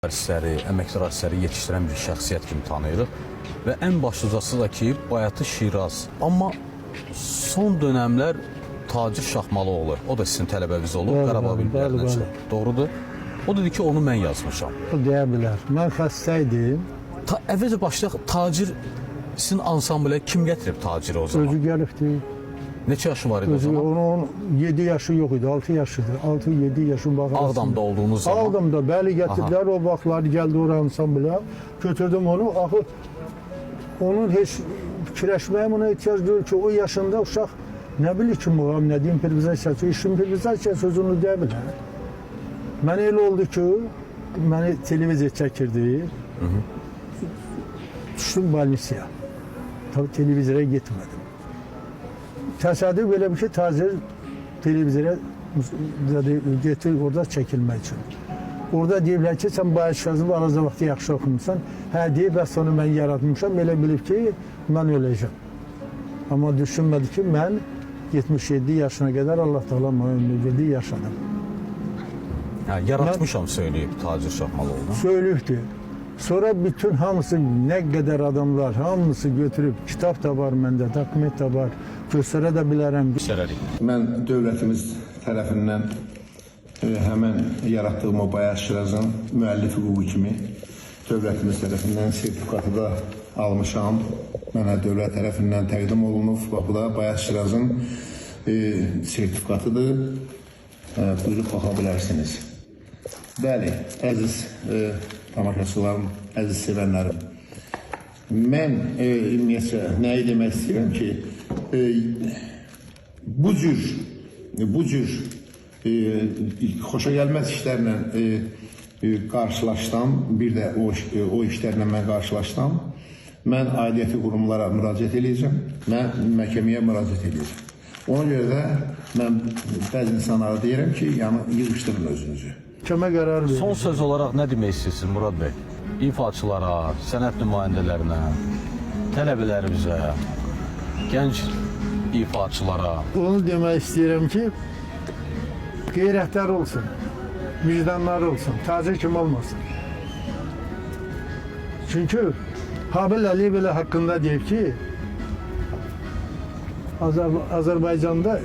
Varisləri, əməkdar varisləri yetişdirən bir şəxsiyyət kimi tanıyırıq və ən başlıcası da ki, Bayatı Şiraz. Amma son dönəmlər Tacir Şahmalıoğlu, o da sizin tələbəniz olub, Qarabağ bilgilərindən. Doğrudur. O dedi ki, onu mən yazmışam. Deyə bilər. Mən xəstə idim. Əvvəlcə başlayaq, Tacir sizin ansamblə kim gətirib Taciri o zaman? Özü gəlibdi. Neçə yaşı var idi o zaman? Onun 7 yaşı yox idi, 6 yaşıdır. 6-7 yaşın baxarasında. Ağdamda olduğunuz zaman? Ağdamda, bəli gətirdilər, o vaxtlar gəldi o ansamblə. Götürdüm onu, axı onun heç fikirləşməyə buna ehtiyac deyil ki, o yaşında uşaq nə bilir ki, muğam, nə deyim, improvizasiya, improvizasiya sözünü deyə bilər. Mən elə oldu ki, məni televiziya çəkirdi. Düşdüm balnisiyaya. Tabii televizora getmədim. Təsadüf belə bir şey, Tacir televizora getir orada çəkilmək üçün. Orada deyiblər ki, sən Bayat Şirazı balaca vaxtı yaxşı oxumuşsan. Hə deyib, bəs onu mən yaratmışam, elə bilib ki, mən öləcəm. Amma düşünmədi ki, mən 77 yaşına qədər Allah Teala mənə ömür verdi, yaşadım. Hə, yaratmışam söyləyib Tacir Şahmalıoğlu. Söylübdü. Sonra bütün hamısı, nə qədər adamlar, hamısı götürüb, kitab da var məndə, dokument da var, göstərə də bilərəm. Mən dövlətimiz tərəfindən həmən yaratdığım o Bayat Şirazın müəllif hüququ kimi dövlətimiz tərəfindən sertifikatı da almışam. Mənə dövlət tərəfindən təqdim olunub. Bax, bu da Bayat Şirazın sertifikatıdır. Buyurub baxa bilərsiniz. Bəli, əziz tamaşaçılarım, əziz sevənlərim. Mən ümumiyyətcə nəyi demək istəyirəm ki, bu cür xoşa gəlməz işlərlə qarşılaşsam, bir də o işlərlə mən qarşılaşsam, mən aidiyyəti qurumlara müraciət edəcəm, mən məhkəməyə müraciət edəcəm. Ona görə də mən bəzi insanlara deyirəm ki, yəni yığışdırın özünüzü. Kəmə qərar verir. Son söz olaraq nə demək istəyirsiniz Murad bəy? İfaçılara, sənət nümayəndələrinə, tələbələrimizə, gənc ifaçılara. Onu demək istəyirəm ki, qeyrətlər olsun, vicdanlar olsun, Tacir kimi olmasın. Çünki Habil Əliyev elə haqqında deyib ki, Azərbaycanda